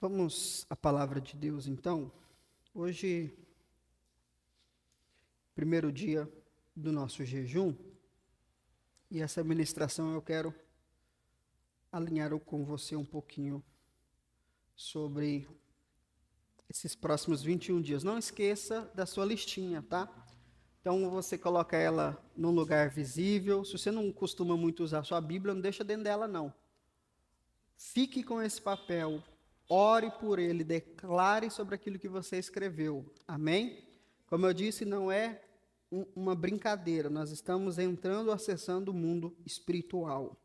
Vamos à palavra de Deus, então. Hoje, primeiro dia do nosso jejum, e essa ministração eu quero alinhar com você um pouquinho sobre esses próximos 21 dias. Não esqueça da sua listinha, tá? Então, você coloca ela num lugar visível. Se você não costuma muito usar a sua Bíblia, não deixa dentro dela, não. Fique com esse papel. Ore por ele, declare sobre aquilo que você escreveu. Amém? Como eu disse, não é uma brincadeira. Nós estamos entrando, acessando o mundo espiritual.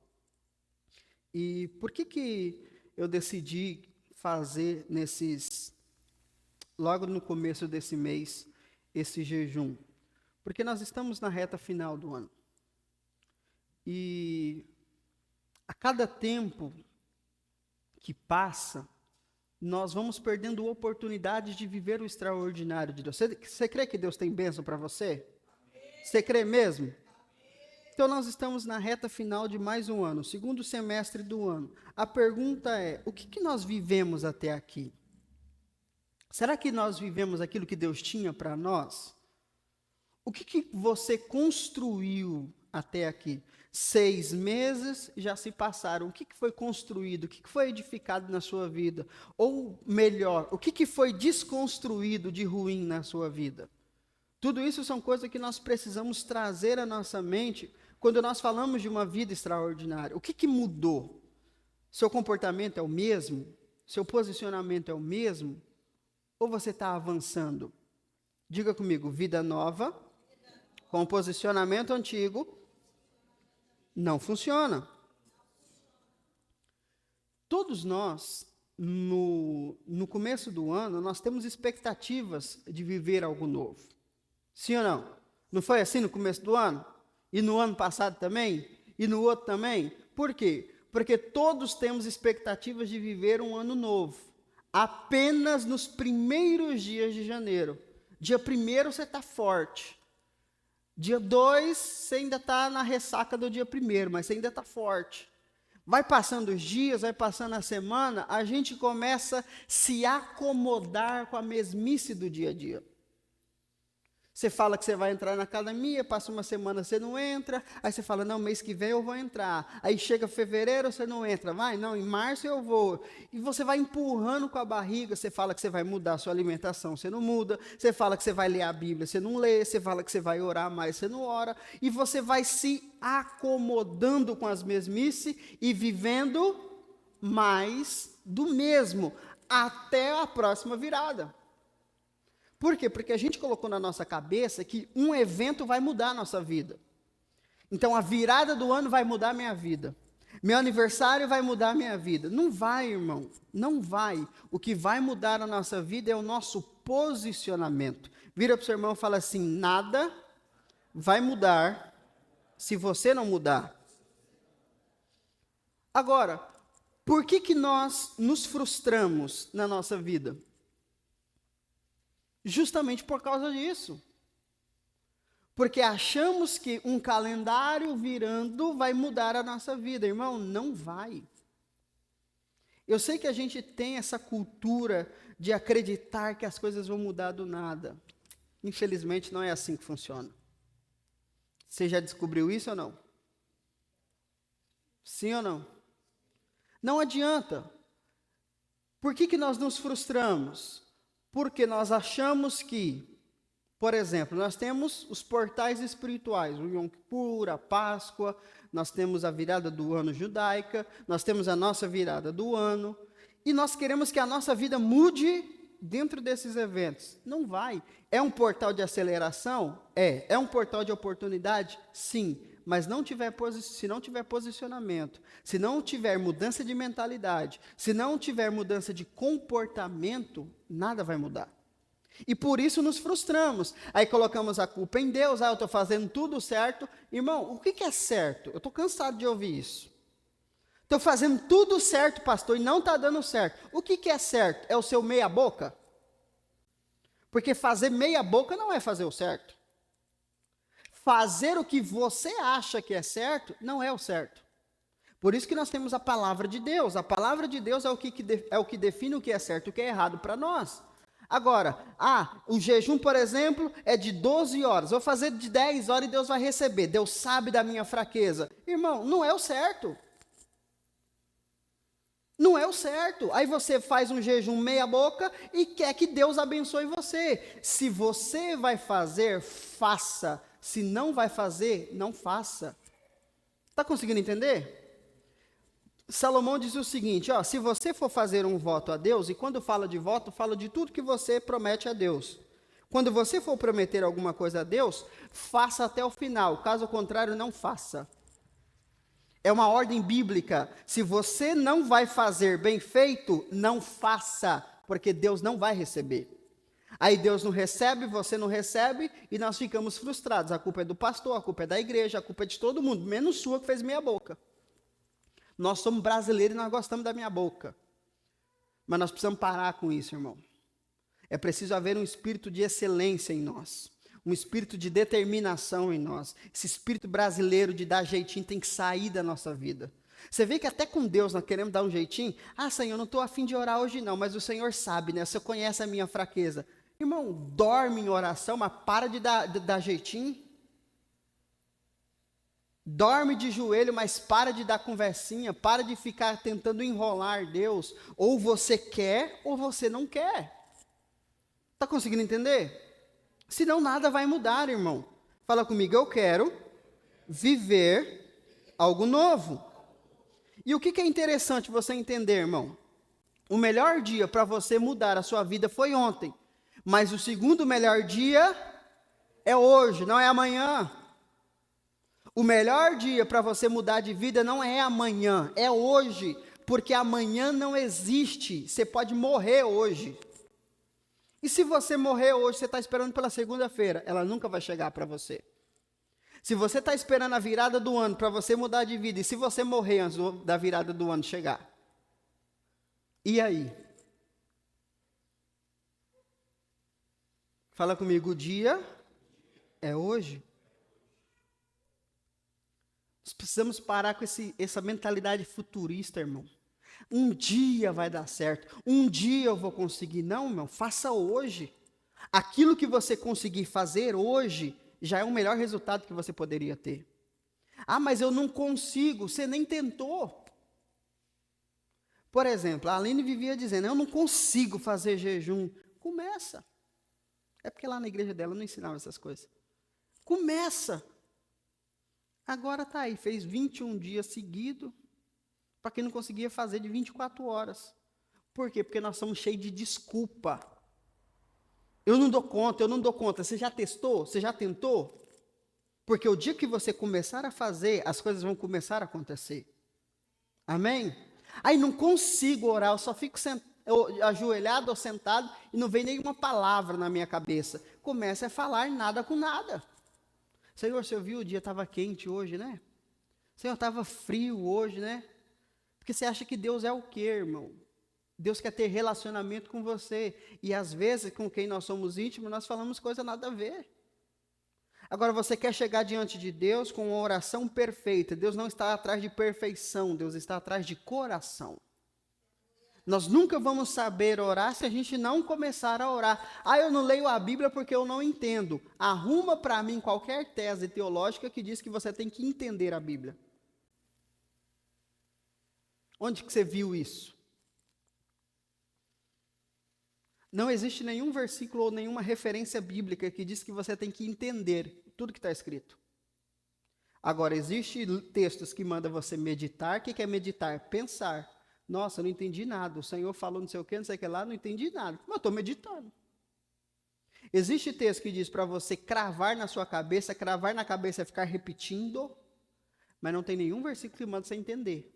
E por que eu decidi fazer logo no começo desse mês, esse jejum? Porque nós estamos na reta final do ano. E a cada tempo que passa, nós vamos perdendo oportunidades de viver o extraordinário de Deus. Você crê que Deus tem bênção para você? Você crê mesmo? Então, nós estamos na reta final de mais um ano, segundo semestre do ano. A pergunta é, o que nós vivemos até aqui? Será que nós vivemos aquilo que Deus tinha para nós? O que você construiu até aqui? 6 meses já se passaram. O que foi construído? O que foi edificado na sua vida? Ou melhor, o que foi desconstruído de ruim na sua vida? Tudo isso são coisas que nós precisamos trazer à nossa mente quando nós falamos de uma vida extraordinária. O que mudou? Seu comportamento é o mesmo? Seu posicionamento é o mesmo? Ou você está avançando? Diga comigo, vida nova, com posicionamento antigo, não funciona. Todos nós, no começo do ano, nós temos expectativas de viver algo novo. Sim ou não? Não foi assim no começo do ano? E no ano passado também? E no outro também? Por quê? Porque todos temos expectativas de viver um ano novo. Apenas nos primeiros dias de janeiro. Dia 1º você está forte. Dia 2, você ainda está na ressaca do dia 1º, mas você ainda está forte. Vai passando os dias, vai passando a semana, a gente começa a se acomodar com a mesmice do dia a dia. Você fala que você vai entrar na academia, passa uma semana, você não entra, aí você fala, não, mês que vem eu vou entrar. Aí chega fevereiro, você não entra, vai, não, em março eu vou. E você vai empurrando com a barriga, você fala que você vai mudar a sua alimentação, você não muda. Você fala que você vai ler a Bíblia, você não lê. Você fala que você vai orar mais, você não ora. E você vai se acomodando com as mesmices e vivendo mais do mesmo, até a próxima virada. Por quê? Porque a gente colocou na nossa cabeça que um evento vai mudar a nossa vida. Então, a virada do ano vai mudar a minha vida. Meu aniversário vai mudar a minha vida. Não vai, irmão. Não vai. O que vai mudar a nossa vida é o nosso posicionamento. Vira para o seu irmão e fala assim, nada vai mudar se você não mudar. Agora, por que nós nos frustramos na nossa vida? Justamente por causa disso. Porque achamos que um calendário virando vai mudar a nossa vida. Irmão, não vai. Eu sei que a gente tem essa cultura de acreditar que as coisas vão mudar do nada. Infelizmente, não é assim que funciona. Você já descobriu isso ou não? Sim ou não? Não adianta. Por que nós nos frustramos? Porque nós achamos que, por exemplo, nós temos os portais espirituais, o Yom Kippur, a Páscoa, nós temos a virada do ano judaica, nós temos a nossa virada do ano, e nós queremos que a nossa vida mude dentro desses eventos. Não vai. É um portal de aceleração? É. É um portal de oportunidade? Sim. Mas se não tiver posicionamento, se não tiver mudança de mentalidade, se não tiver mudança de comportamento, nada vai mudar. E por isso nos frustramos. Aí colocamos a culpa em Deus, eu estou fazendo tudo certo. Irmão, o que é certo? Eu estou cansado de ouvir isso. Estou fazendo tudo certo, pastor, e não está dando certo. O que é certo? É o seu meia boca? Porque fazer meia boca não é fazer o certo. Fazer o que você acha que é certo, não é o certo. Por isso que nós temos a palavra de Deus. A palavra de Deus é é o que define o que é certo e o que é errado para nós. Agora, o jejum, por exemplo, é de 12 horas. Vou fazer de 10 horas e Deus vai receber. Deus sabe da minha fraqueza. Irmão, não é o certo. Não é o certo. Aí você faz um jejum meia boca e quer que Deus abençoe você. Se você vai fazer, faça. Se não vai fazer, não faça. Está conseguindo entender? Salomão diz o seguinte, se você for fazer um voto a Deus, e quando fala de voto, fala de tudo que você promete a Deus. Quando você for prometer alguma coisa a Deus, faça até o final, caso contrário, não faça. É uma ordem bíblica. Se você não vai fazer bem feito, não faça, porque Deus não vai receber. Aí Deus não recebe, você não recebe, e nós ficamos frustrados. A culpa é do pastor, a culpa é da igreja, a culpa é de todo mundo, menos sua que fez meia boca. Nós somos brasileiros e nós gostamos da minha boca. Mas nós precisamos parar com isso, irmão. É preciso haver um espírito de excelência em nós. Um espírito de determinação em nós. Esse espírito brasileiro de dar jeitinho tem que sair da nossa vida. Você vê que até com Deus nós queremos dar um jeitinho. Senhor, eu não estou a fim de orar hoje não, mas o Senhor sabe, né? O Senhor conhece a minha fraqueza. Irmão, dorme em oração, mas para de dar jeitinho. Dorme de joelho, mas para de dar conversinha, para de ficar tentando enrolar Deus. Ou você quer, ou você não quer. Está conseguindo entender? Senão nada vai mudar, irmão. Fala comigo, eu quero viver algo novo. E o que é interessante você entender, irmão? O melhor dia para você mudar a sua vida foi ontem. Mas o segundo melhor dia é hoje, não é amanhã. O melhor dia para você mudar de vida não é amanhã, é hoje, porque amanhã não existe, você pode morrer hoje. E se você morrer hoje, você está esperando pela segunda-feira, ela nunca vai chegar para você. Se você está esperando a virada do ano para você mudar de vida, e se você morrer antes da virada do ano chegar, e aí? Fala comigo, o dia é hoje. Nós precisamos parar com essa mentalidade futurista, irmão. Um dia vai dar certo, um dia eu vou conseguir. Não, irmão, faça hoje. Aquilo que você conseguir fazer hoje, já é o melhor resultado que você poderia ter. Mas eu não consigo, você nem tentou. Por exemplo, a Aline vivia dizendo, eu não consigo fazer jejum. Começa. É porque lá na igreja dela não ensinava essas coisas. Começa. Agora está aí, fez 21 dias seguidos, para quem não conseguia fazer de 24 horas. Por quê? Porque nós somos cheios de desculpa. Eu não dou conta, eu não dou conta. Você já testou? Você já tentou? Porque o dia que você começar a fazer, as coisas vão começar a acontecer. Amém? Aí não consigo orar, eu só fico ajoelhado ou sentado e não vem nenhuma palavra na minha cabeça. Começa a falar nada com nada. Senhor, você viu, o dia estava quente hoje, né? Senhor, estava frio hoje, né? Porque você acha que Deus é o quê, irmão? Deus quer ter relacionamento com você. E às vezes, com quem nós somos íntimos, nós falamos coisa nada a ver. Agora, você quer chegar diante de Deus com uma oração perfeita. Deus não está atrás de perfeição, Deus está atrás de coração. Nós nunca vamos saber orar se a gente não começar a orar. Eu não leio a Bíblia porque eu não entendo. Arruma para mim qualquer tese teológica que diz que você tem que entender a Bíblia. Onde que você viu isso? Não existe nenhum versículo ou nenhuma referência bíblica que diz que você tem que entender tudo que está escrito. Agora, existem textos que mandam você meditar. O que é meditar? Pensar. Nossa, eu não entendi nada. O Senhor falou não sei o que, não sei o que lá, não entendi nada. Mas eu estou meditando. Existe texto que diz para você cravar na sua cabeça, cravar na cabeça é ficar repetindo, mas não tem nenhum versículo que manda você entender.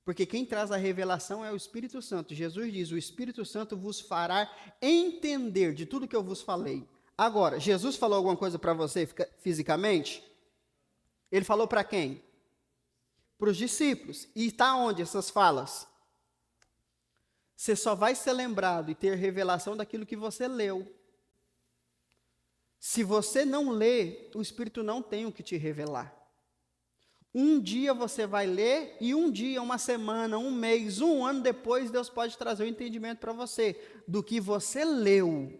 Porque quem traz a revelação é o Espírito Santo. Jesus diz, o Espírito Santo vos fará entender de tudo que eu vos falei. Agora, Jesus falou alguma coisa para você fisicamente? Ele falou para quem? Para os discípulos. E está onde essas falas? Você só vai ser lembrado e ter revelação daquilo que você leu. Se você não lê, o Espírito não tem o que te revelar. Um dia você vai ler e um dia, uma semana, um mês, um ano depois, Deus pode trazer o entendimento para você do que você leu,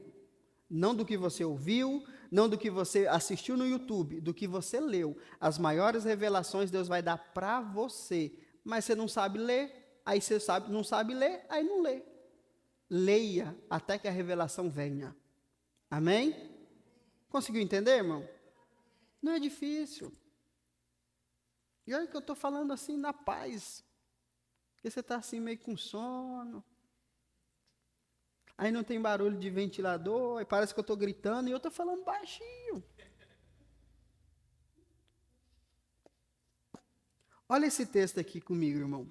não do que você ouviu, não do que você assistiu no YouTube, do que você leu. As maiores revelações Deus vai dar para você, mas você não sabe ler, aí você não sabe ler, aí não lê. Leia até que a revelação venha. Amém? Conseguiu entender, irmão? Não é difícil. E olha que eu estou falando assim na paz. Porque você está assim meio com sono. Aí não tem barulho de ventilador, aí parece que eu estou gritando e eu estou falando baixinho. Olha esse texto aqui comigo, irmão.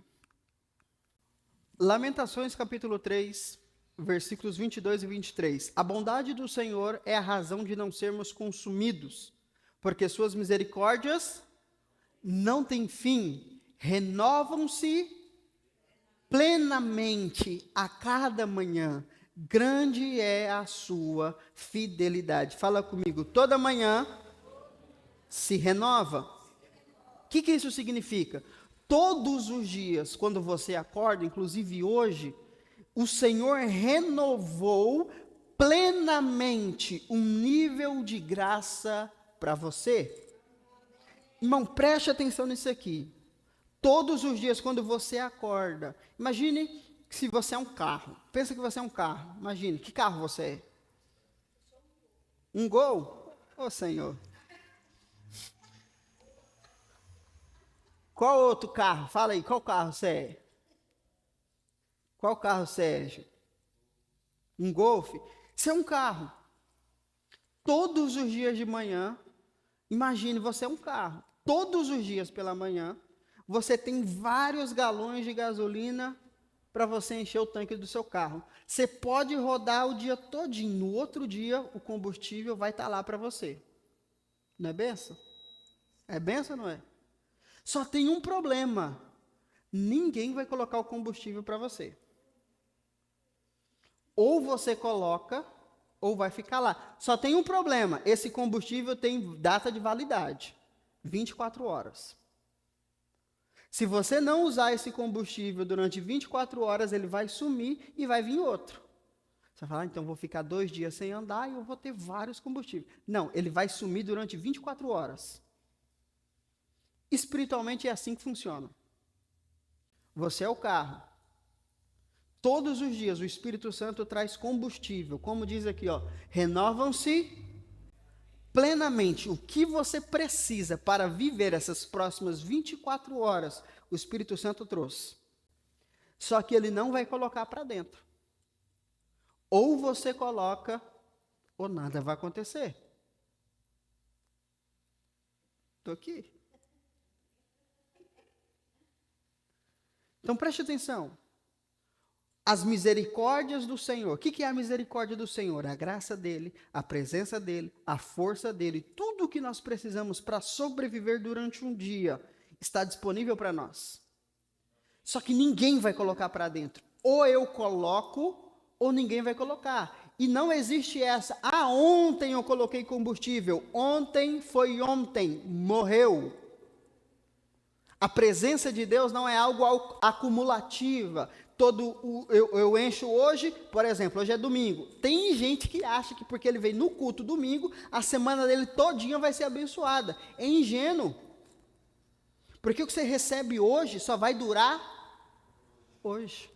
Lamentações capítulo 3, versículos 22 e 23. A bondade do Senhor é a razão de não sermos consumidos, porque suas misericórdias não têm fim, renovam-se plenamente a cada manhã. Grande é a sua fidelidade. Fala comigo, toda manhã se renova. O que isso significa? Todos os dias, quando você acorda, inclusive hoje, o Senhor renovou plenamente um nível de graça para você. Irmão, preste atenção nisso aqui. Todos os dias, quando você acorda, imagine se você é um carro. Pensa que você é um carro. Imagine, que carro você é? Um Gol? Ô, Senhor. Qual outro carro? Fala aí, qual carro você é? Qual carro você é, gente? Um Golf? Você é um carro. Todos os dias de manhã, imagine, você é um carro. Todos os dias pela manhã, você tem vários galões de gasolina para você encher o tanque do seu carro. Você pode rodar o dia todinho. No outro dia, o combustível vai estar lá para você. Não é benção? É benção ou não é? Só tem um problema. Ninguém vai colocar o combustível para você. Ou você coloca, ou vai ficar lá. Só tem um problema. Esse combustível tem data de validade. 24 horas. Se você não usar esse combustível durante 24 horas, ele vai sumir e vai vir outro. Você vai falar, então vou ficar 2 dias sem andar e eu vou ter vários combustíveis. Não, ele vai sumir durante 24 horas. Espiritualmente é assim que funciona. Você é o carro. Todos os dias o Espírito Santo traz combustível. Como diz aqui, ó, renovam-se plenamente. O que você precisa para viver essas próximas 24 horas, o Espírito Santo trouxe. Só que ele não vai colocar para dentro. Ou você coloca, ou nada vai acontecer. Estou aqui. Então preste atenção. As misericórdias do Senhor. O que é a misericórdia do Senhor? A graça dele, a presença dele, a força dele. Tudo o que nós precisamos para sobreviver durante um dia está disponível para nós. Só que ninguém vai colocar para dentro. Ou eu coloco, ou ninguém vai colocar. E não existe essa. Ah, ontem eu coloquei combustível. Ontem foi ontem. Morreu. A presença de Deus não é algo acumulativa. Eu encho hoje, por exemplo, hoje é domingo. Tem gente que acha que porque ele veio no culto domingo, a semana dele todinha vai ser abençoada. É ingênuo. Porque o que você recebe hoje só vai durar hoje.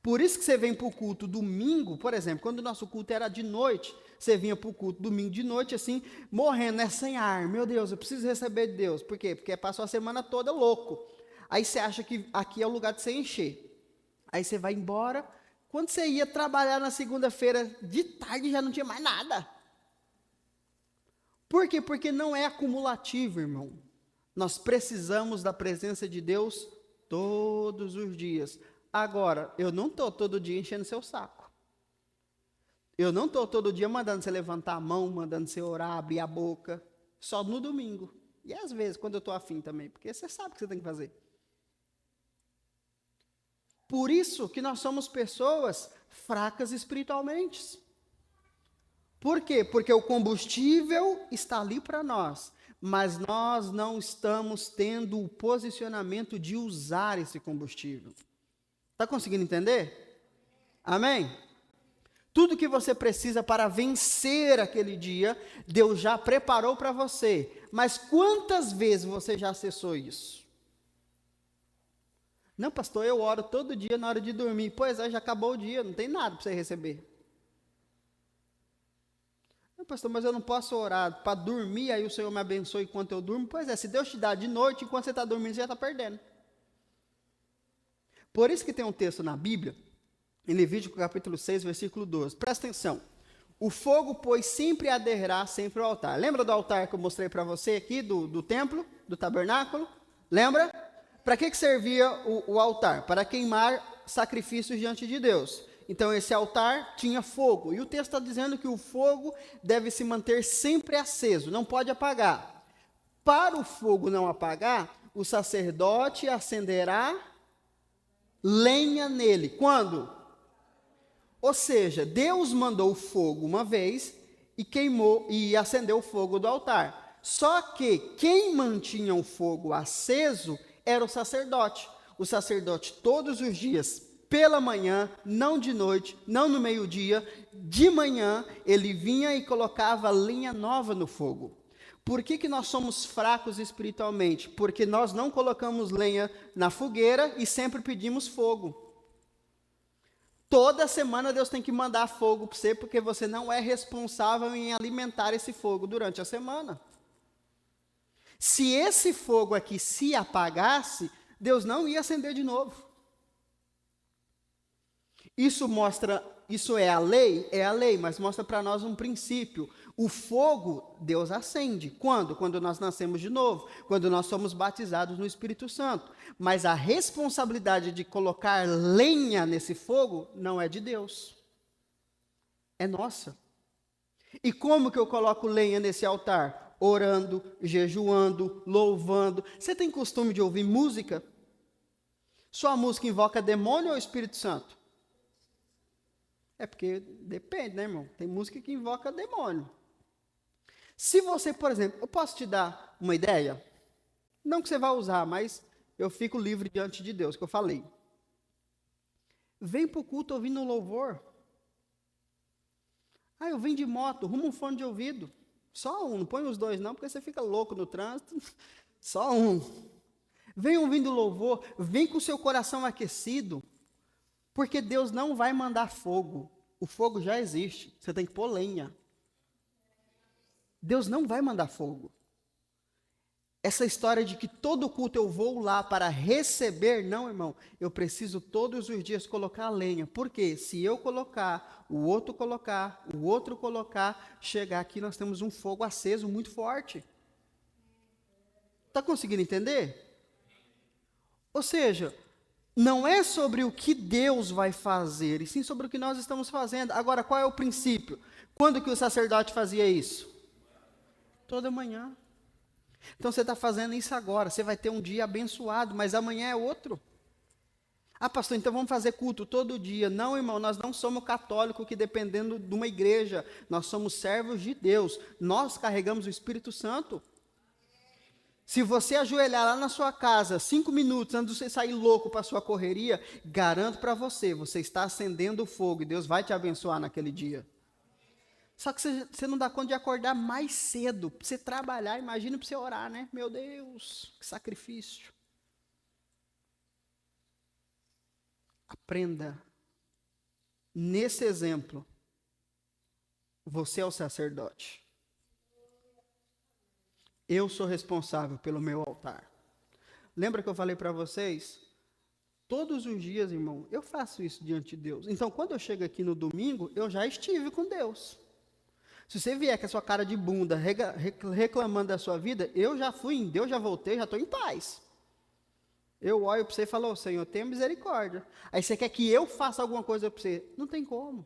Por isso que você vem para o culto domingo, por exemplo, quando o nosso culto era de noite, você vinha para o culto domingo de noite, assim, morrendo, né, sem ar. Meu Deus, eu preciso receber de Deus. Por quê? Porque passou a semana toda louco. Aí você acha que aqui é o lugar de você encher. Aí você vai embora. Quando você ia trabalhar na segunda-feira, de tarde já não tinha mais nada. Por quê? Porque não é acumulativo, irmão. Nós precisamos da presença de Deus todos os dias. Agora, eu não estou todo dia enchendo seu saco. Eu não estou todo dia mandando você levantar a mão, mandando você orar, abrir a boca. Só no domingo. E às vezes, quando eu estou afim também. Porque você sabe o que você tem que fazer. Por isso que nós somos pessoas fracas espiritualmente. Por quê? Porque o combustível está ali para nós. mas nós não estamos tendo o posicionamento de usar esse combustível. Está conseguindo entender? Amém? Tudo que você precisa para vencer aquele dia, Deus já preparou para você. Mas quantas vezes você já acessou isso? Não, pastor, eu oro todo dia na hora de dormir. Pois é, já acabou o dia, não tem nada para você receber. Não, pastor, mas eu não posso orar para dormir, aí o Senhor me abençoe enquanto eu durmo. Pois é, se Deus te dá de noite, enquanto você está dormindo, você já está perdendo. Por isso que tem um texto na Bíblia, em Levítico capítulo 6, versículo 12. Presta atenção. O fogo, pois, sempre arderá sempre ao altar. Lembra do altar que eu mostrei para você aqui, do templo, do tabernáculo? Lembra? Para que servia o altar? Para queimar sacrifícios diante de Deus. Então, esse altar tinha fogo. E o texto está dizendo que o fogo deve se manter sempre aceso, não pode apagar. Para o fogo não apagar, o sacerdote acenderá lenha nele. Quando? Ou seja, Deus mandou o fogo uma vez e queimou e acendeu o fogo do altar. Só que quem mantinha o fogo aceso era o sacerdote. O sacerdote todos os dias, pela manhã, não de noite, não no meio-dia, de manhã, ele vinha e colocava lenha nova no fogo. Por que nós somos fracos espiritualmente? Porque nós não colocamos lenha na fogueira e sempre pedimos fogo. Toda semana Deus tem que mandar fogo para você, porque você não é responsável em alimentar esse fogo durante a semana. Se esse fogo aqui se apagasse, Deus não ia acender de novo. Isso é a lei? É a lei, mas mostra para nós um princípio. O fogo, Deus acende. Quando? Quando nós nascemos de novo, quando nós somos batizados no Espírito Santo. Mas a responsabilidade de colocar lenha nesse fogo não é de Deus. É nossa. E como que eu coloco lenha nesse altar? Orando, jejuando, louvando. Você tem costume de ouvir música? Sua música invoca demônio ou Espírito Santo? É porque depende, né, irmão? Tem música que invoca demônio. Se você, por exemplo, eu posso te dar uma ideia? Não que você vá usar, mas eu fico livre diante de Deus, que eu falei. Vem para o culto ouvindo um louvor. Eu vim de moto, rumo um fone de ouvido. Só um, não põe os dois não, porque você fica louco no trânsito. Só um. Vem ouvindo louvor, vem com o seu coração aquecido, porque Deus não vai mandar fogo. O fogo já existe, você tem que pôr lenha. Deus não vai mandar fogo. Essa história de que todo culto eu vou lá para receber, não, irmão. Eu preciso todos os dias colocar a lenha. Por quê? Se eu colocar, o outro colocar, chegar aqui nós temos um fogo aceso muito forte. Está conseguindo entender? Ou seja, não é sobre o que Deus vai fazer, e sim sobre o que nós estamos fazendo. Agora, qual é o princípio? Quando que o sacerdote fazia isso? Toda manhã. Então você está fazendo isso agora, você vai ter um dia abençoado, mas amanhã é outro. Pastor, então vamos fazer culto todo dia. Não, irmão, nós não somos católicos que dependendo de uma igreja, nós somos servos de Deus, nós carregamos o Espírito Santo. Se você ajoelhar lá na sua casa, 5 minutos antes de você sair louco para a sua correria, garanto para você, você está acendendo o fogo e Deus vai te abençoar naquele dia. Só que você não dá conta de acordar mais cedo, para você trabalhar, imagina para você orar, né? Meu Deus, que sacrifício. Aprenda. Nesse exemplo, você é o sacerdote. Eu sou responsável pelo meu altar. Lembra que eu falei para vocês? Todos os dias, irmão, eu faço isso diante de Deus. Então, quando eu chego aqui no domingo, eu já estive com Deus. Se você vier com a sua cara de bunda reclamando da sua vida, eu já fui em Deus, já voltei, já estou em paz. Eu olho para você e falo, Senhor, tenha misericórdia. Aí você quer que eu faça alguma coisa para você? Não tem como.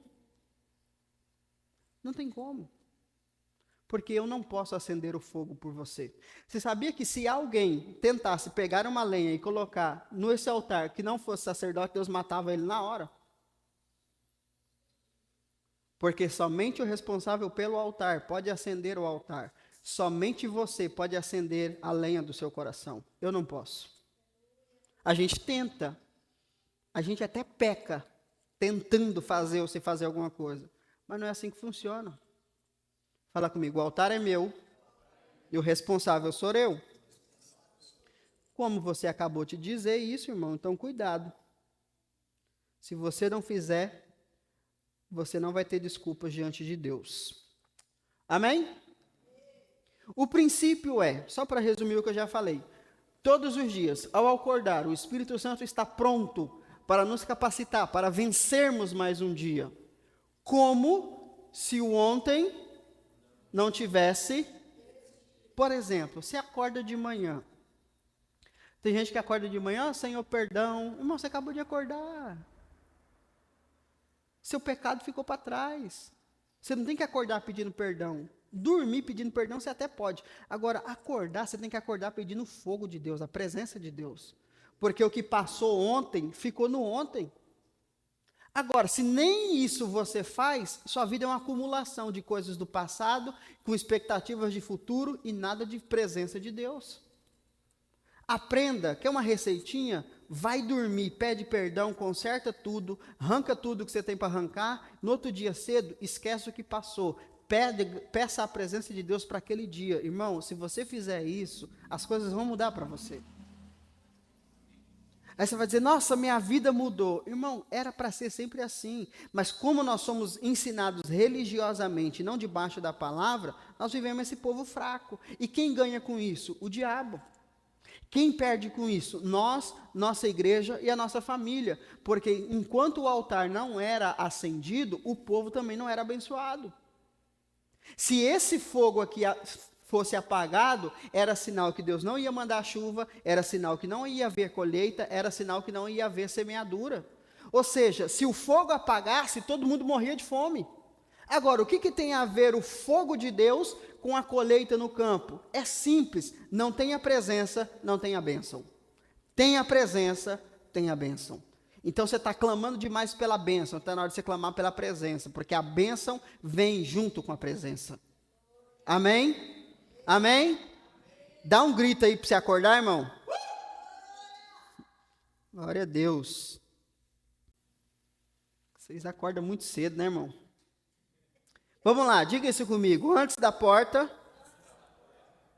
Não tem como. Porque eu não posso acender o fogo por você. Você sabia que se alguém tentasse pegar uma lenha e colocar nesse altar que não fosse sacerdote, Deus matava ele na hora? Porque somente o responsável pelo altar pode acender o altar. somente você pode acender a lenha do seu coração. Eu não posso. A gente tenta, a gente até peca, tentando fazer você fazer alguma coisa. Mas não é assim que funciona. Fala comigo, o altar é meu e o responsável sou eu. Como você acabou de dizer isso, irmão, então cuidado. Se você não fizer, você não vai ter desculpas diante de Deus. Amém? O princípio é, só para resumir o que eu já falei, todos os dias, ao acordar, o Espírito Santo está pronto para nos capacitar, para vencermos mais um dia. Como se o ontem não tivesse, por exemplo, você acorda de manhã. Tem gente que acorda de manhã, Senhor, perdão. Irmão, você acabou de acordar. Seu pecado ficou para trás. Você não tem que acordar pedindo perdão. Dormir pedindo perdão, você até pode. Agora, acordar, você tem que acordar pedindo o fogo de Deus, a presença de Deus. Porque o que passou ontem, ficou no ontem. Agora, se nem isso você faz, sua vida é uma acumulação de coisas do passado, com expectativas de futuro e nada de presença de Deus. Aprenda, quer uma receitinha? Vai dormir, pede perdão, conserta tudo, arranca tudo que você tem para arrancar, no outro dia cedo, esquece o que passou. Peça a presença de Deus para aquele dia. Irmão, se você fizer isso, as coisas vão mudar para você. Aí você vai dizer, nossa, minha vida mudou. Irmão, era para ser sempre assim. Mas como nós somos ensinados religiosamente, não debaixo da palavra, nós vivemos esse povo fraco. E quem ganha com isso? O diabo. Quem perde com isso? Nós, nossa igreja e a nossa família. Porque enquanto o altar não era acendido, o povo também não era abençoado. Se esse fogo aqui fosse apagado, era sinal que Deus não ia mandar chuva, era sinal que não ia haver colheita, era sinal que não ia haver semeadura. Ou seja, se o fogo apagasse, todo mundo morria de fome. Agora, o que tem a ver o fogo de Deus com a colheita no campo? É simples, não tem a presença, não tem a bênção. Tem a presença, tem a bênção. Então você está clamando demais pela bênção, está na hora de você clamar pela presença, porque a bênção vem junto com a presença. Amém? Amém? Dá um grito aí para você acordar, irmão. Glória a Deus. Vocês acordam muito cedo, né, irmão? Vamos lá, diga isso comigo. Antes da porta,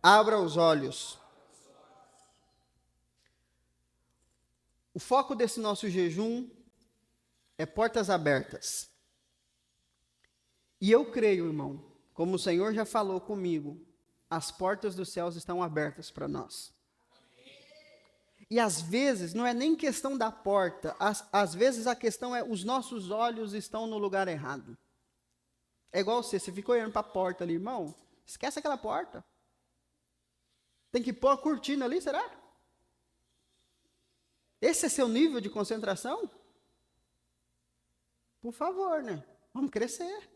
abra os olhos. O foco desse nosso jejum é portas abertas. E eu creio, irmão, como o Senhor já falou comigo, as portas dos céus estão abertas para nós. E às vezes, não é nem questão da porta, às vezes a questão é os nossos olhos estão no lugar errado. É igual você fica olhando para a porta ali, irmão, esquece aquela porta. Tem que pôr a cortina ali, será? Esse é seu nível de concentração? Por favor, né? Vamos crescer.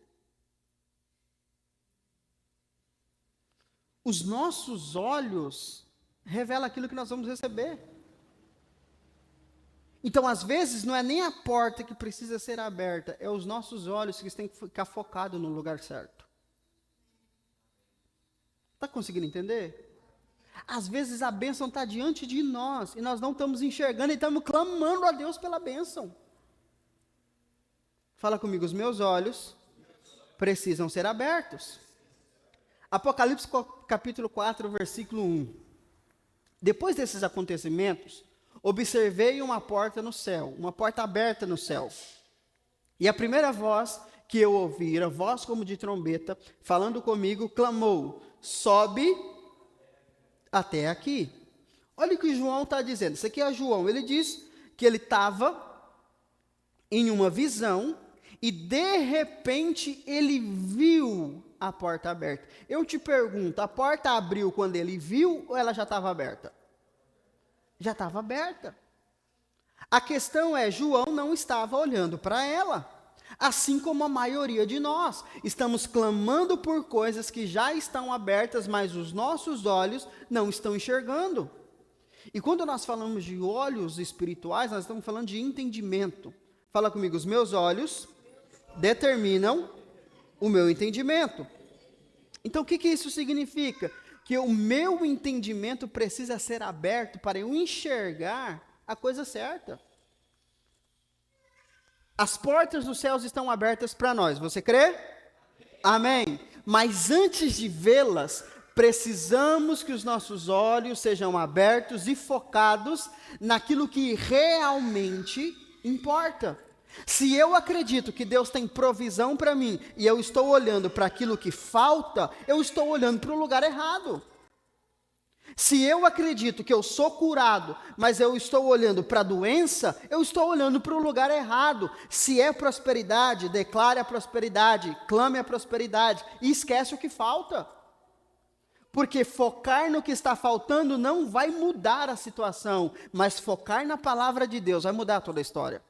Os nossos olhos revelam aquilo que nós vamos receber. Então, às vezes, não é nem a porta que precisa ser aberta, é os nossos olhos que têm que ficar focados no lugar certo. Está conseguindo entender? Às vezes a bênção está diante de nós, e nós não estamos enxergando, e estamos clamando a Deus pela bênção. Fala comigo, os meus olhos precisam ser abertos. Apocalipse capítulo 4, versículo 1. Depois desses acontecimentos, observei uma porta no céu, uma porta aberta no céu. E a primeira voz que eu ouvi, era voz como de trombeta, falando comigo, clamou, sobe até aqui. Olha o que João está dizendo. Isso aqui é João. Ele diz que ele estava em uma visão e de repente ele viu a porta aberta. Eu te pergunto, a porta abriu quando ele viu ou ela já estava aberta? Já estava aberta. A questão é, João não estava olhando para ela. Assim como a maioria de nós, estamos clamando por coisas que já estão abertas, mas os nossos olhos não estão enxergando. E quando nós falamos de olhos espirituais, nós estamos falando de entendimento. Fala comigo, os meus olhos determinam o meu entendimento. Então, o que isso significa? Que o meu entendimento precisa ser aberto para eu enxergar a coisa certa. As portas dos céus estão abertas para nós, você crê? Amém. Mas antes de vê-las, precisamos que os nossos olhos sejam abertos e focados naquilo que realmente importa. Se eu acredito que Deus tem provisão para mim e eu estou olhando para aquilo que falta, eu estou olhando para o lugar errado. Se eu acredito que eu sou curado, mas eu estou olhando para a doença, eu estou olhando para o lugar errado. Se é prosperidade, declare a prosperidade, clame a prosperidade e esquece o que falta. Porque focar no que está faltando não vai mudar a situação, mas focar na palavra de Deus vai mudar toda a história.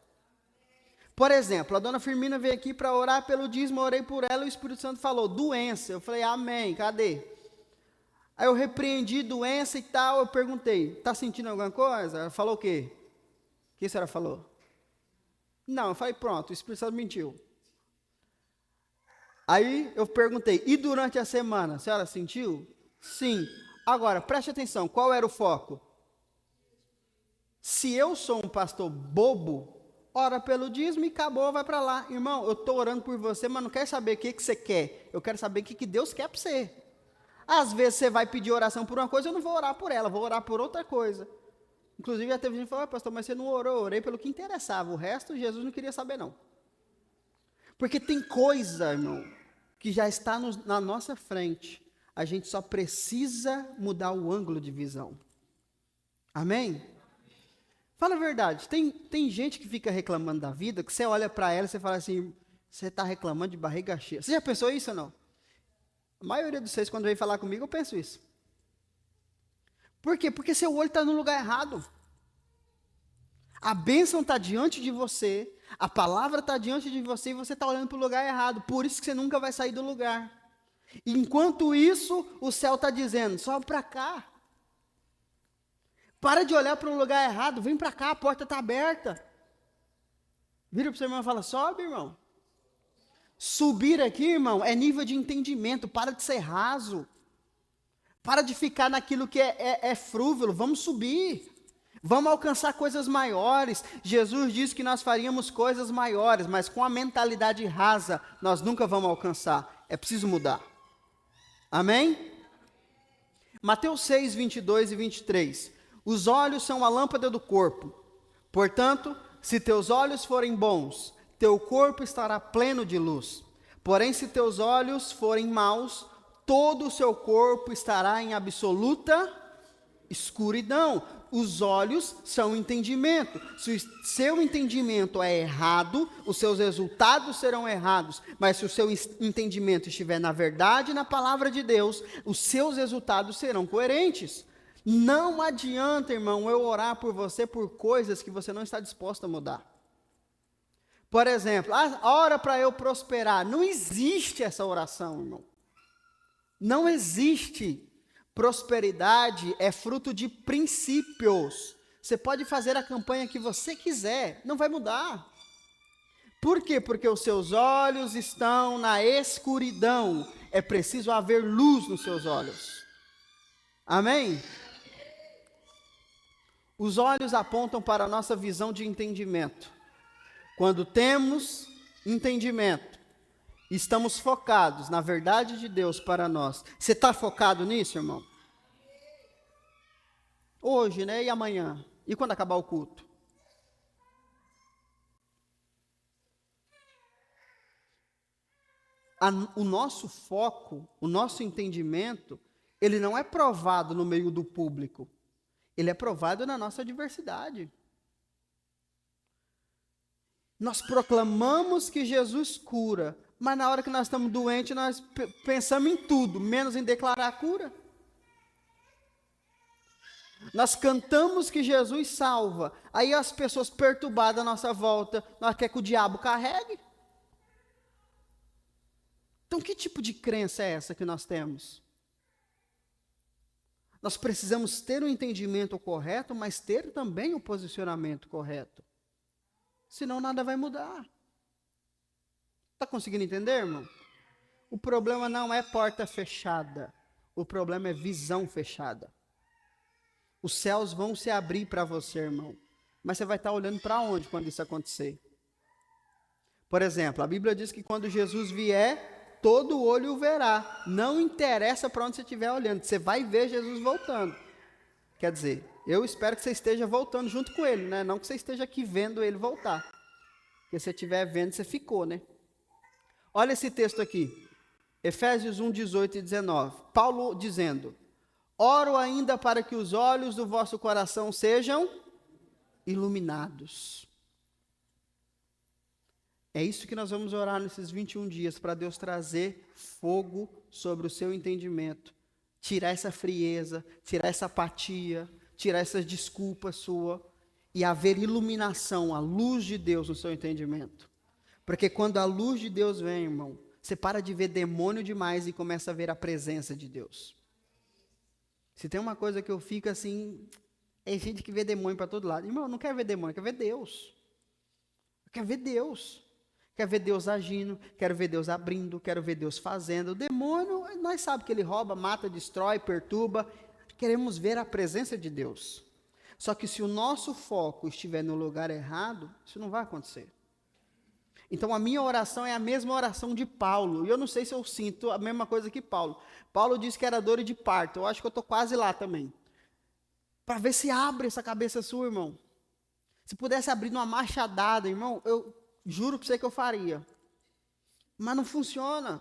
Por exemplo, a dona Firmina veio aqui para orar pelo dízimo, eu orei por ela e o Espírito Santo falou, doença. Eu falei, amém, cadê? Aí eu repreendi doença e tal, eu perguntei, está sentindo alguma coisa? Ela falou o quê? O que a senhora falou? Não, eu falei, pronto, o Espírito Santo mentiu. Aí eu perguntei, e durante a semana, a senhora sentiu? Sim. Agora, preste atenção, qual era o foco? Se eu sou um pastor bobo, ora pelo dízimo e acabou, vai para lá. Irmão, eu estou orando por você, mas não quero saber o que você quer. Eu quero saber o que Deus quer para você. Às vezes você vai pedir oração por uma coisa, eu não vou orar por ela, vou orar por outra coisa. Inclusive já teve gente que falou, pastor, mas você não orou, eu orei pelo que interessava, o resto Jesus não queria saber não. Porque tem coisa, irmão, que já está na nossa frente, a gente só precisa mudar o ângulo de visão. Amém? Fala a verdade, tem gente que fica reclamando da vida, que você olha para ela e você fala assim, você está reclamando de barriga cheia. Você já pensou isso ou não? A maioria de vocês, quando vem falar comigo, eu penso isso. Por quê? Porque seu olho está no lugar errado. A bênção está diante de você, a palavra está diante de você e você está olhando para o lugar errado. Por isso que você nunca vai sair do lugar. Enquanto isso, o céu está dizendo, sobe para cá. Para de olhar para o lugar errado, vem para cá, a porta está aberta. Vira para o seu irmão e fala, sobe, irmão. Subir aqui, irmão, é nível de entendimento, para de ser raso. Para de ficar naquilo que é frúvelo, vamos subir. Vamos alcançar coisas maiores. Jesus disse que nós faríamos coisas maiores, mas com a mentalidade rasa, nós nunca vamos alcançar. É preciso mudar. Amém? Mateus 6, 22 e 23. Os olhos são a lâmpada do corpo. Portanto, se teus olhos forem bons, teu corpo estará pleno de luz. Porém, se teus olhos forem maus, todo o seu corpo estará em absoluta escuridão. Os olhos são o entendimento. Se o seu entendimento é errado, os seus resultados serão errados. Mas se o seu entendimento estiver na verdade e na palavra de Deus, os seus resultados serão coerentes. Não adianta, irmão, eu orar por você por coisas que você não está disposto a mudar. Por exemplo, ora para eu prosperar. Não existe essa oração, irmão. Não existe. Prosperidade é fruto de princípios. Você pode fazer a campanha que você quiser, não vai mudar. Por quê? Porque os seus olhos estão na escuridão. É preciso haver luz nos seus olhos. Amém? Os olhos apontam para a nossa visão de entendimento. Quando temos entendimento, estamos focados na verdade de Deus para nós. Você está focado nisso, irmão? Hoje, né? E amanhã? E quando acabar o culto? O nosso foco, o nosso entendimento, ele não é provado no meio do público. Ele é provado na nossa diversidade. Nós proclamamos que Jesus cura, mas na hora que nós estamos doentes, nós pensamos em tudo, menos em declarar a cura. Nós cantamos que Jesus salva, aí as pessoas perturbadas à nossa volta, nós queremos que o diabo carregue. Então, que tipo de crença é essa que nós temos? Nós precisamos ter o entendimento correto, mas ter também o posicionamento correto. Senão nada vai mudar. Está conseguindo entender, irmão? O problema não é porta fechada. O problema é visão fechada. Os céus vão se abrir para você, irmão. Mas você vai estar olhando para onde quando isso acontecer? Por exemplo, a Bíblia diz que quando Jesus vier, todo olho o verá. Não interessa para onde você estiver olhando. Você vai ver Jesus voltando. Quer dizer, eu espero que você esteja voltando junto com ele, né? Não que você esteja aqui vendo ele voltar. Porque se você estiver vendo, você ficou, né? Olha esse texto aqui. Efésios 1, 18 e 19. Paulo dizendo: oro ainda para que os olhos do vosso coração sejam iluminados. É isso que nós vamos orar nesses 21 dias, para Deus trazer fogo sobre o seu entendimento. Tirar essa frieza, tirar essa apatia, tirar essas desculpas sua e haver iluminação, a luz de Deus no seu entendimento. Porque quando a luz de Deus vem, irmão, você para de ver demônio demais e começa a ver a presença de Deus. Se tem uma coisa que eu fico assim, é gente que vê demônio para todo lado. Irmão, eu não quero ver demônio, eu quero ver Deus. Eu quero ver Deus. Quero ver Deus agindo, quero ver Deus abrindo, quero ver Deus fazendo. O demônio, nós sabemos que ele rouba, mata, destrói, perturba. Queremos ver a presença de Deus. Só que se o nosso foco estiver no lugar errado, isso não vai acontecer. Então a minha oração é a mesma oração de Paulo. E eu não sei se eu sinto a mesma coisa que Paulo. Paulo disse que era dor de parto. Eu acho que eu estou quase lá também. Para ver se abre essa cabeça sua, irmão. Se pudesse abrir numa machadada, irmão, eu juro para você que eu faria. Mas não funciona.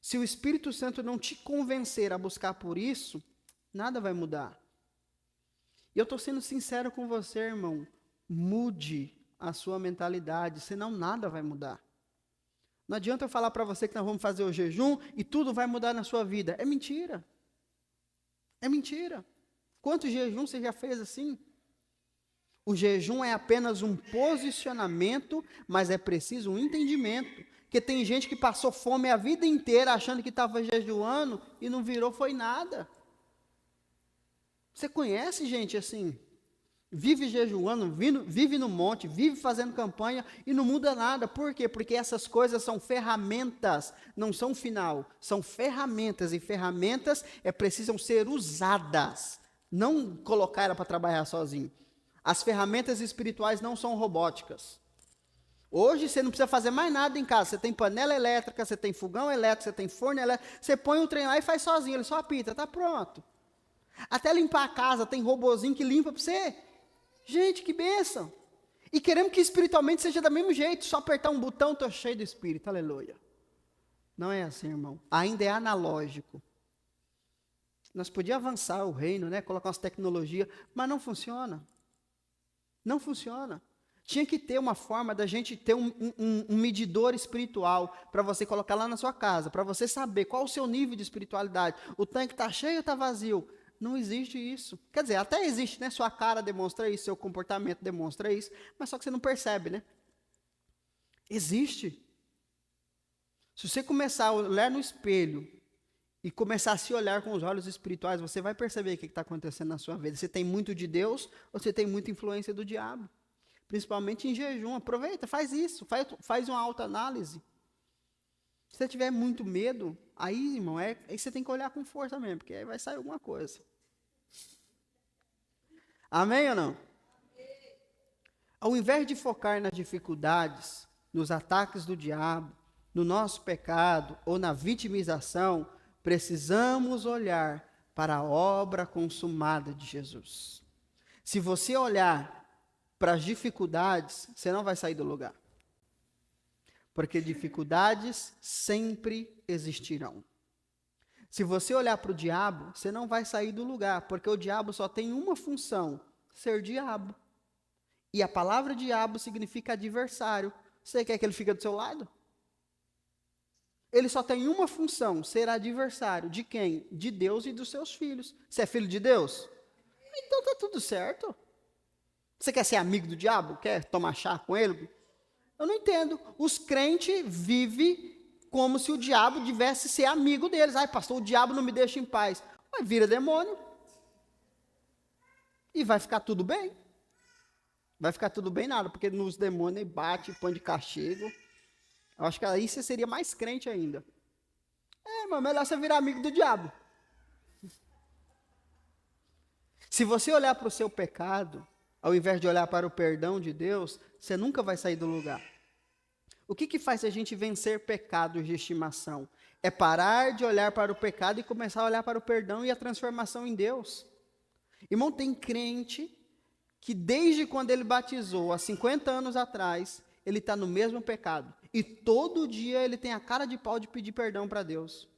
Se o Espírito Santo não te convencer a buscar por isso, nada vai mudar. E eu estou sendo sincero com você, irmão. Mude a sua mentalidade, senão nada vai mudar. Não adianta eu falar para você que nós vamos fazer o jejum e tudo vai mudar na sua vida. É mentira. É mentira. Quantos jejuns você já fez assim? O jejum é apenas um posicionamento, mas é preciso um entendimento. Porque tem gente que passou fome a vida inteira achando que estava jejuando e não virou foi nada. Você conhece gente assim? Vive jejuando, vive no monte, vive fazendo campanha e não muda nada. Por quê? Porque essas coisas são ferramentas, não são final. São ferramentas e ferramentas precisam ser usadas. Não colocar ela para trabalhar sozinho. As ferramentas espirituais não são robóticas. Hoje você não precisa fazer mais nada em casa. Você tem panela elétrica, você tem fogão elétrico, você tem forno elétrico. Você põe o trem lá e faz sozinho, ele só apita, está pronto. Até limpar a casa, tem robozinho que limpa para você. Gente, que bênção. E queremos que espiritualmente seja do mesmo jeito. Só apertar um botão, estou cheio do Espírito. Aleluia. Não é assim, irmão. Ainda é analógico. Nós podíamos avançar o reino, né? Colocar umas tecnologias, mas não funciona. Não funciona. Tinha que ter uma forma da gente ter um medidor espiritual para você colocar lá na sua casa, para você saber qual o seu nível de espiritualidade. O tanque está cheio ou está vazio? Não existe isso. Quer dizer, até existe, né? Sua cara demonstra isso, seu comportamento demonstra isso, mas só que você não percebe, né? Existe. Se você começar a olhar no espelho e começar a se olhar com os olhos espirituais, você vai perceber o que está acontecendo na sua vida. Você tem muito de Deus ou você tem muita influência do diabo. Principalmente em jejum. Aproveita, faz isso, faz uma autoanálise. Se você tiver muito medo, aí, irmão, aí você tem que olhar com força mesmo, porque aí vai sair alguma coisa. Amém ou não? Ao invés de focar nas dificuldades, nos ataques do diabo, no nosso pecado ou na vitimização, precisamos olhar para a obra consumada de Jesus. Se você olhar para as dificuldades, você não vai sair do lugar. Porque dificuldades sempre existirão. Se você olhar para o diabo, você não vai sair do lugar, porque o diabo só tem uma função, ser diabo. E a palavra diabo significa adversário. Você quer que ele fique do seu lado? Ele só tem uma função, ser adversário. De quem? De Deus e dos seus filhos. Você é filho de Deus? Então tá tudo certo. Você quer ser amigo do diabo? Quer tomar chá com ele? Eu não entendo. Os crentes vivem como se o diabo devesse ser amigo deles. Ai, pastor, o diabo não me deixa em paz. Mas vira demônio. E vai ficar tudo bem. Vai ficar tudo bem nada, porque nos demônios bate, põe de castigo. Eu acho que aí você seria mais crente ainda. Mas melhor você virar amigo do diabo. Se você olhar para o seu pecado, ao invés de olhar para o perdão de Deus, você nunca vai sair do lugar. O que faz a gente vencer pecados de estimação? É parar de olhar para o pecado e começar a olhar para o perdão e a transformação em Deus. Irmão, tem crente que desde quando ele batizou, há 50 anos atrás, ele está no mesmo pecado. E todo dia ele tem a cara de pau de pedir perdão para Deus.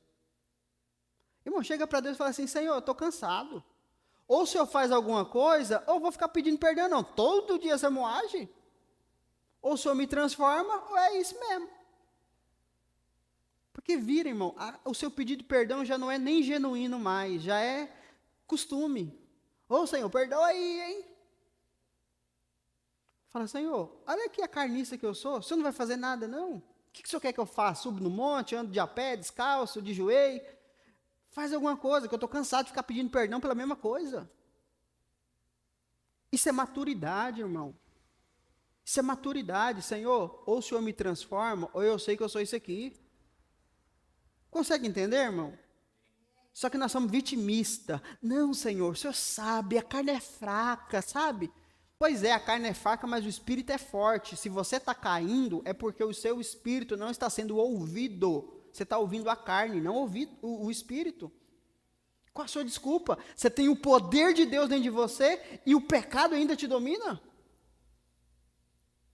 Irmão, chega para Deus e fala assim, Senhor, eu estou cansado. Ou o Senhor faz alguma coisa, ou eu vou ficar pedindo perdão. Não, todo dia você me age. Ou o Senhor me transforma, ou é isso mesmo. Porque vira, irmão, o seu pedido de perdão já não é nem genuíno mais, já é costume. Ô Senhor, perdoa aí, hein? Fala, Senhor, olha aqui a carniça que eu sou, o Senhor não vai fazer nada, não? O que o Senhor quer que eu faça? Subo no monte, ando de a pé, descalço, de joelho? Faz alguma coisa, que eu estou cansado de ficar pedindo perdão pela mesma coisa. Isso é maturidade, irmão. Isso é maturidade, Senhor. Ou o Senhor me transforma, ou eu sei que eu sou isso aqui. Consegue entender, irmão? Só que nós somos vitimistas. Não, Senhor, o Senhor sabe, a carne é fraca, sabe? Pois é, a carne é fraca, mas o espírito é forte. Se você está caindo, é porque o seu espírito não está sendo ouvido. Você está ouvindo a carne, não ouvindo o espírito. Qual a sua desculpa? Você tem o poder de Deus dentro de você e o pecado ainda te domina?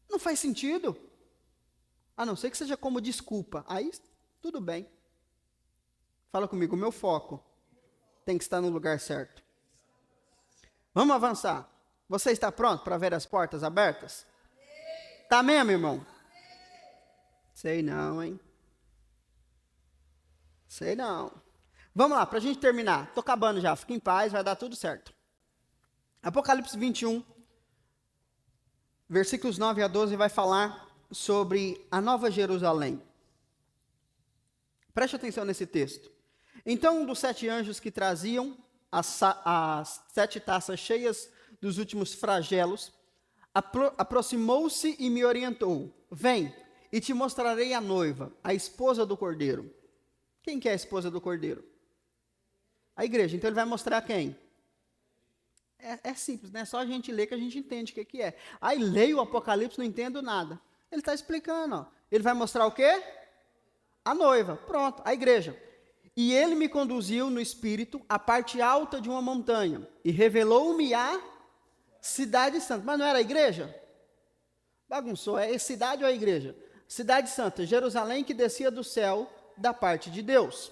Não faz sentido. A não ser que seja como desculpa. Aí, tudo bem. Fala comigo, o meu foco tem que estar no lugar certo. Vamos avançar. Você está pronto para ver as portas abertas? Tá mesmo, irmão? Sei não, hein? Sei não. Vamos lá, para a gente terminar. Estou acabando já, fique em paz, vai dar tudo certo. Apocalipse 21, versículos 9 a 12, vai falar sobre a Nova Jerusalém. Preste atenção nesse texto. Então, um dos 7 anjos que traziam as 7 taças cheias dos últimos flagelos, aproximou-se e me orientou. Vem, e te mostrarei a noiva, a esposa do Cordeiro. Quem que é a esposa do Cordeiro? A igreja. Então ele vai mostrar quem? É simples, né? Só a gente lê que a gente entende o que é. Aí leio o Apocalipse, não entendo nada. Ele está explicando, ó. Ele vai mostrar o quê? A noiva. Pronto, a igreja. E ele me conduziu no espírito à parte alta de uma montanha e revelou-me a cidade santa. Mas não era a igreja? Bagunçou. É cidade ou a igreja? Cidade santa, Jerusalém, que descia do céu da parte de Deus.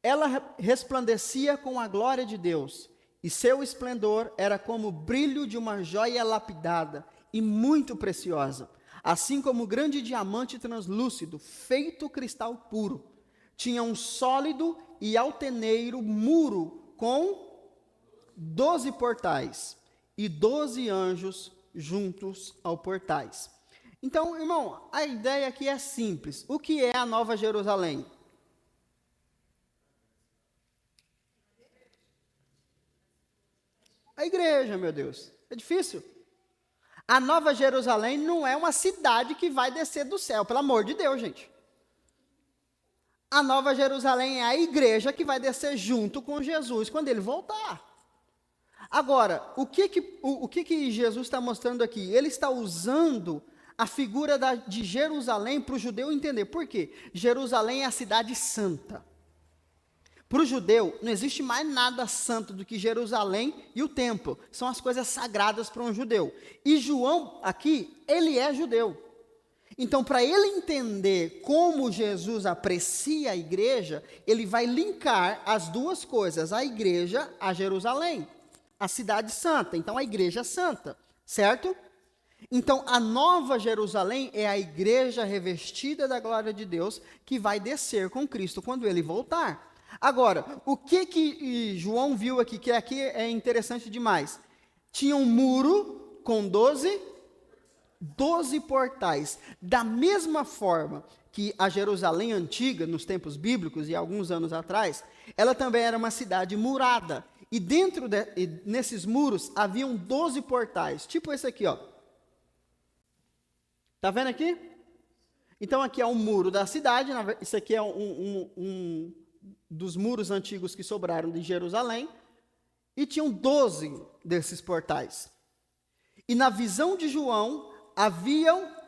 Ela resplandecia com a glória de Deus, e seu esplendor era como o brilho de uma joia lapidada e muito preciosa, assim como grande diamante translúcido, feito cristal puro. Tinha um sólido e alteneiro muro com 12 portais e 12 anjos juntos ao portais. Então, irmão, a ideia aqui é simples. O que é a Nova Jerusalém? A igreja, meu Deus. É difícil? A Nova Jerusalém não é uma cidade que vai descer do céu, pelo amor de Deus, gente. A Nova Jerusalém é a igreja que vai descer junto com Jesus quando ele voltar. Agora, o que Jesus está mostrando aqui? Ele está usando a figura de Jerusalém para o judeu entender. Por quê? Jerusalém é a cidade santa. Para o judeu, não existe mais nada santo do que Jerusalém e o templo. São as coisas sagradas para um judeu. E João, aqui, ele é judeu. Então, para ele entender como Jesus aprecia a igreja, ele vai linkar as duas coisas, a igreja a Jerusalém, a cidade santa. Então, a igreja santa, certo? Então, a Nova Jerusalém é a igreja revestida da glória de Deus que vai descer com Cristo quando ele voltar. Agora, o que João viu aqui, que aqui é interessante demais. Tinha um muro com 12 portais. Da mesma forma que a Jerusalém antiga, nos tempos bíblicos e alguns anos atrás, ela também era uma cidade murada. E nesses muros haviam 12 portais, tipo esse aqui, ó. Tá vendo aqui? Então aqui é um muro da cidade, isso aqui é um dos muros antigos que sobraram de Jerusalém, e tinham 12 desses portais. E na visão de João,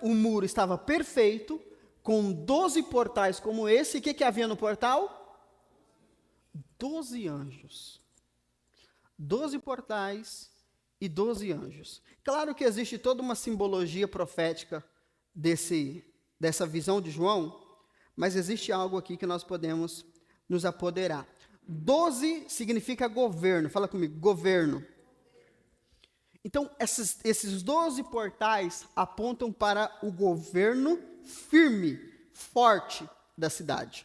o muro estava perfeito, com 12 portais como esse. E o que havia no portal? 12 anjos. 12 portais e 12 anjos. Claro que existe toda uma simbologia profética dessa visão de João, mas existe algo aqui que nós podemos nos apoderar. 12 significa governo. Fala comigo, governo. Então, esses 12 portais apontam para o governo firme, forte da cidade.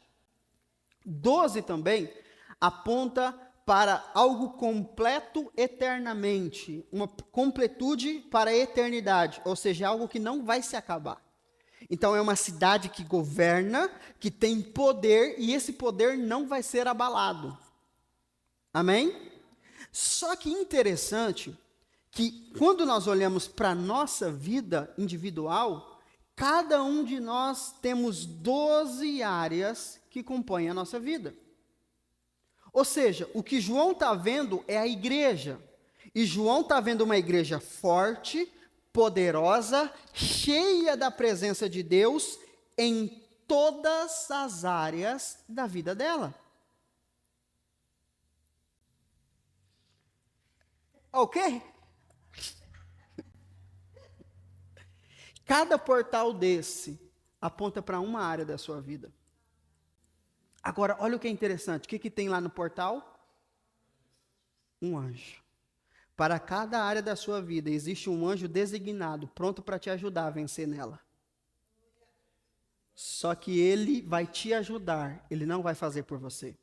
12 também aponta para algo completo eternamente, uma completude para a eternidade, ou seja, algo que não vai se acabar. Então, é uma cidade que governa, que tem poder, e esse poder não vai ser abalado. Amém? Só que interessante que quando nós olhamos para a nossa vida individual, cada um de nós temos 12 áreas que compõem a nossa vida. Ou seja, o que João está vendo é a igreja. E João está vendo uma igreja forte, poderosa, cheia da presença de Deus em todas as áreas da vida dela. Ok? Cada portal desse aponta para uma área da sua vida. Agora, olha o que é interessante. O que tem lá no portal? Um anjo. Para cada área da sua vida, existe um anjo designado, pronto para te ajudar a vencer nela. Só que ele vai te ajudar, ele não vai fazer por você.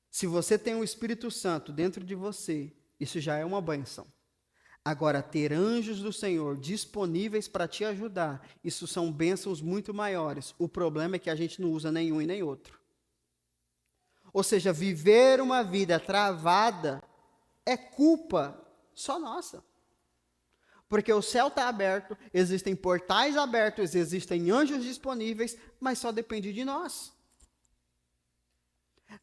Se você tem o Espírito Santo dentro de você, isso já é uma bênção. Agora, ter anjos do Senhor disponíveis para te ajudar, isso são bênçãos muito maiores. O problema é que a gente não usa nenhum e nem outro. Ou seja, viver uma vida travada é culpa só nossa. Porque o céu está aberto, existem portais abertos, existem anjos disponíveis, mas só depende de nós.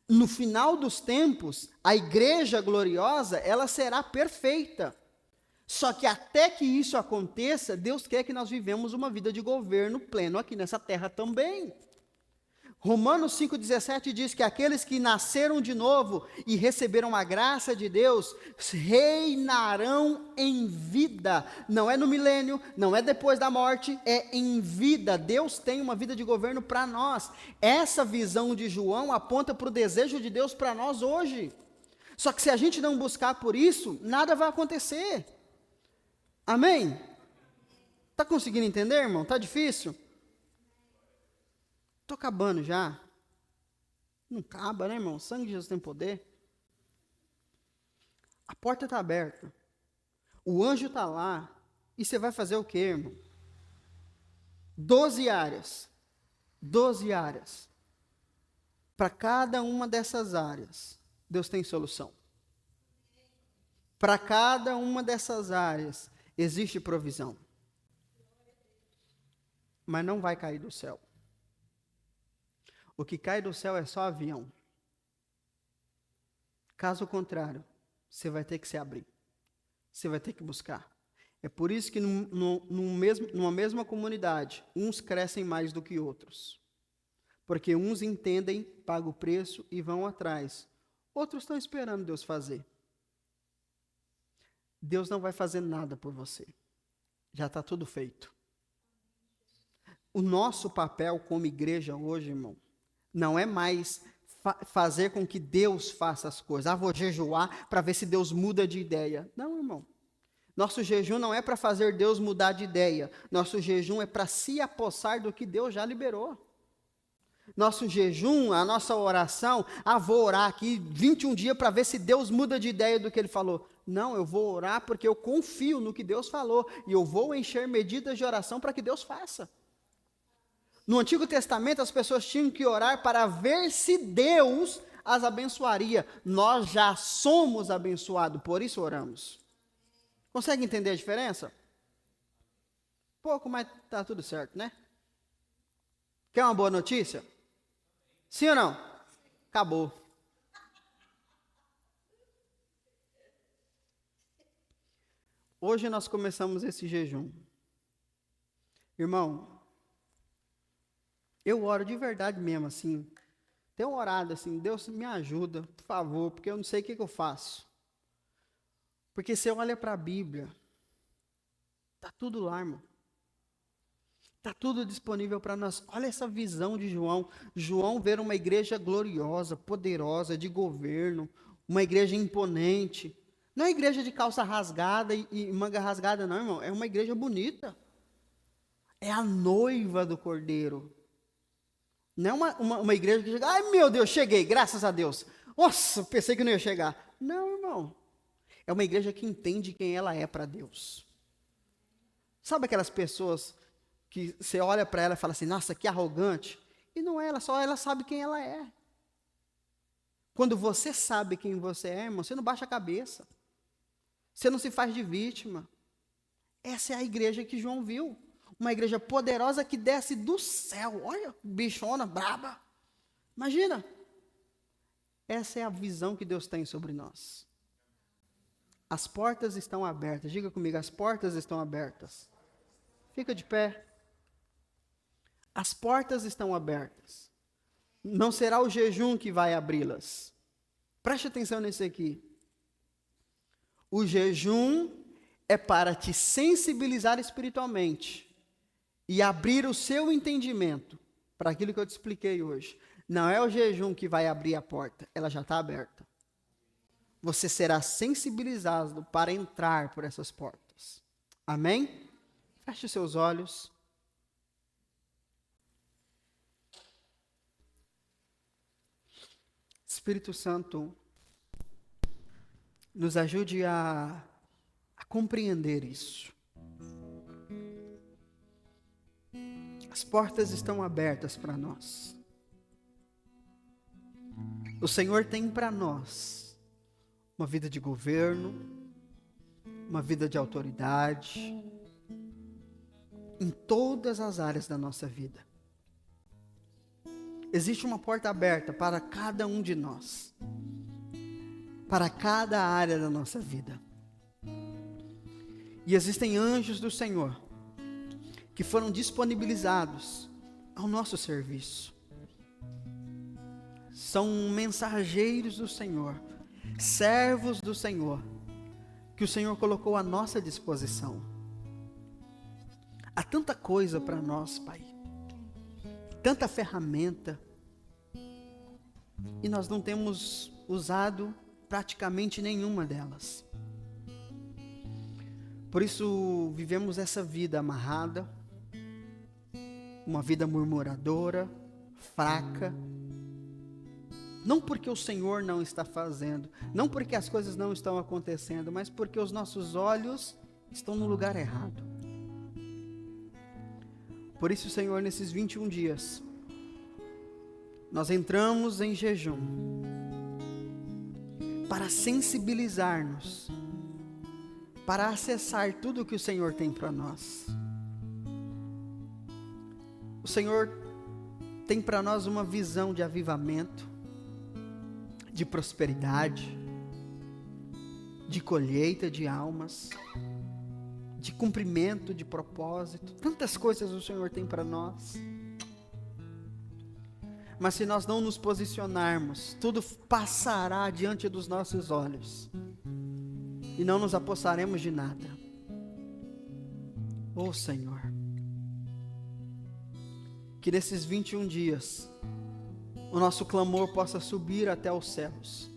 No final dos tempos, a igreja gloriosa, ela será perfeita. Só que até que isso aconteça, Deus quer que nós vivemos uma vida de governo pleno aqui nessa terra também. Romanos 5,17 diz que aqueles que nasceram de novo e receberam a graça de Deus, reinarão em vida. Não é no milênio, não é depois da morte, é em vida. Deus tem uma vida de governo para nós. Essa visão de João aponta para o desejo de Deus para nós hoje. Só que se a gente não buscar por isso, nada vai acontecer. Amém? Está conseguindo entender, irmão? Está difícil? Estou acabando já. Não acaba, né, irmão? O sangue de Jesus tem poder. A porta está aberta. O anjo está lá. E você vai fazer o quê, irmão? 12 áreas. 12 áreas. Para cada uma dessas áreas, Deus tem solução. Para cada uma dessas áreas, existe provisão. Mas não vai cair do céu. O que cai do céu é só avião. Caso contrário, você vai ter que se abrir. Você vai ter que buscar. É por isso que numa mesma comunidade, uns crescem mais do que outros. Porque uns entendem, pagam o preço e vão atrás. Outros estão esperando Deus fazer. Deus não vai fazer nada por você. Já está tudo feito. O nosso papel como igreja hoje, irmão, não é mais fazer com que Deus faça as coisas. Vou jejuar para ver se Deus muda de ideia. Não, irmão. Nosso jejum não é para fazer Deus mudar de ideia. Nosso jejum é para se apossar do que Deus já liberou. Nosso jejum, a nossa oração, vou orar aqui 21 dias para ver se Deus muda de ideia do que Ele falou. Não, eu vou orar porque eu confio no que Deus falou. E eu vou encher medidas de oração para que Deus faça. No Antigo Testamento, as pessoas tinham que orar para ver se Deus as abençoaria. Nós já somos abençoados, por isso oramos. Consegue entender a diferença? Pouco, mas tá tudo certo, né? Quer uma boa notícia? Sim ou não? Acabou. Hoje nós começamos esse jejum. Irmão, eu oro de verdade mesmo, assim. Tenho orado assim, Deus me ajuda, por favor, porque eu não sei o que eu faço. Porque você olha para a Bíblia, tá tudo lá, irmão. Tá tudo disponível para nós. Olha essa visão de João. João vê uma igreja gloriosa, poderosa, de governo, uma igreja imponente. Não é igreja de calça rasgada e manga rasgada, não, irmão. É uma igreja bonita. É a noiva do Cordeiro. Não é uma igreja que chega, ai meu Deus, cheguei, graças a Deus. Nossa, pensei que não ia chegar. Não, irmão. É uma igreja que entende quem ela é para Deus. Sabe aquelas pessoas que você olha para ela e fala assim, nossa, que arrogante. E não é, só ela sabe quem ela é. Quando você sabe quem você é, irmão, você não baixa a cabeça. Você não se faz de vítima. Essa é a igreja que João viu. Uma igreja poderosa que desce do céu. Olha, bichona, braba. Imagina. Essa é a visão que Deus tem sobre nós. As portas estão abertas. Diga comigo, as portas estão abertas. Fica de pé. As portas estão abertas. Não será o jejum que vai abri-las. Preste atenção nisso aqui. O jejum é para te sensibilizar espiritualmente e abrir o seu entendimento para aquilo que eu te expliquei hoje. Não é o jejum que vai abrir a porta, ela já está aberta. Você será sensibilizado para entrar por essas portas. Amém? Feche os seus olhos. Espírito Santo, nos ajude a compreender isso. As portas estão abertas para nós. O Senhor tem para nós uma vida de governo, uma vida de autoridade, em todas as áreas da nossa vida. Existe uma porta aberta para cada um de nós, para cada área da nossa vida. E existem anjos do Senhor que foram disponibilizados ao nosso serviço. São mensageiros do Senhor, servos do Senhor, que o Senhor colocou à nossa disposição. Há tanta coisa para nós, Pai, tanta ferramenta, e nós não temos usado praticamente nenhuma delas. Por isso vivemos essa vida amarrada, uma vida murmuradora, fraca, não porque o Senhor não está fazendo, não porque as coisas não estão acontecendo, mas porque os nossos olhos estão no lugar errado. Por isso, Senhor, nesses 21 dias, nós entramos em jejum para sensibilizar-nos, para acessar tudo o que o Senhor tem para nós. O Senhor tem para nós uma visão de avivamento, de prosperidade, de colheita de almas, de cumprimento de propósito. Tantas coisas o Senhor tem para nós. Mas se nós não nos posicionarmos, tudo passará diante dos nossos olhos e não nos apossaremos de nada. Ó Senhor, que nesses 21 dias o nosso clamor possa subir até os céus.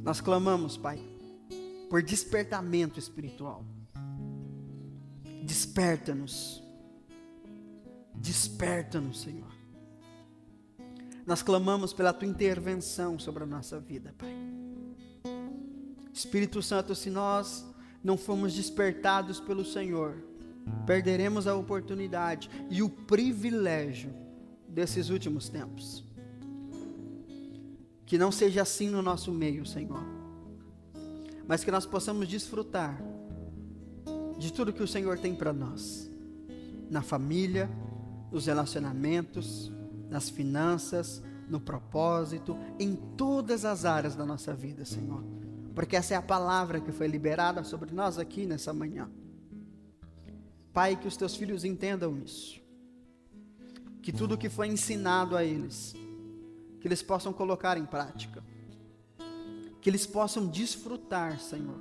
Nós clamamos, Pai, por despertamento espiritual. Desperta-nos. Desperta-nos, Senhor. Nós clamamos pela Tua intervenção sobre a nossa vida, Pai. Espírito Santo, se nós não formos despertados pelo Senhor, perderemos a oportunidade e o privilégio desses últimos tempos. Que não seja assim no nosso meio, Senhor, mas que nós possamos desfrutar de tudo que o Senhor tem para nós. na família, nos relacionamentos, nas finanças, no propósito, em todas as áreas da nossa vida, Senhor. Porque essa é a palavra que foi liberada sobre nós aqui nessa manhã. Pai, que os teus filhos entendam isso. Que tudo que foi ensinado a eles, que eles possam colocar em prática. Que eles possam desfrutar, Senhor,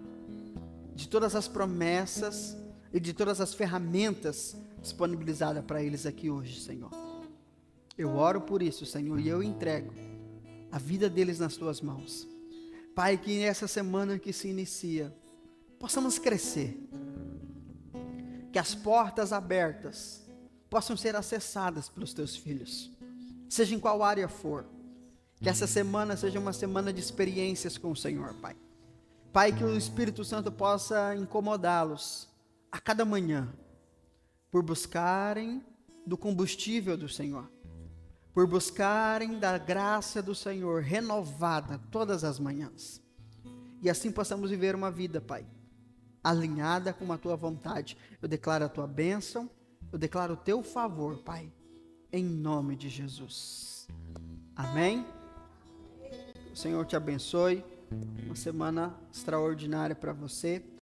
de todas as promessas e de todas as ferramentas disponibilizadas para eles aqui hoje, Senhor. Eu oro por isso, Senhor, e eu entrego a vida deles nas tuas mãos. Pai, que essa semana que se inicia, possamos crescer. Que as portas abertas possam ser acessadas pelos teus filhos, seja em qual área for. Que essa semana seja uma semana de experiências com o Senhor, Pai. Pai, que o Espírito Santo possa incomodá-los a cada manhã, por buscarem do combustível do Senhor, por buscarem da graça do Senhor renovada todas as manhãs. E assim possamos viver uma vida, Pai, alinhada com a Tua vontade. Eu declaro a Tua bênção, eu declaro o Teu favor, Pai, em nome de Jesus. Amém? O Senhor te abençoe. Uma semana extraordinária para você.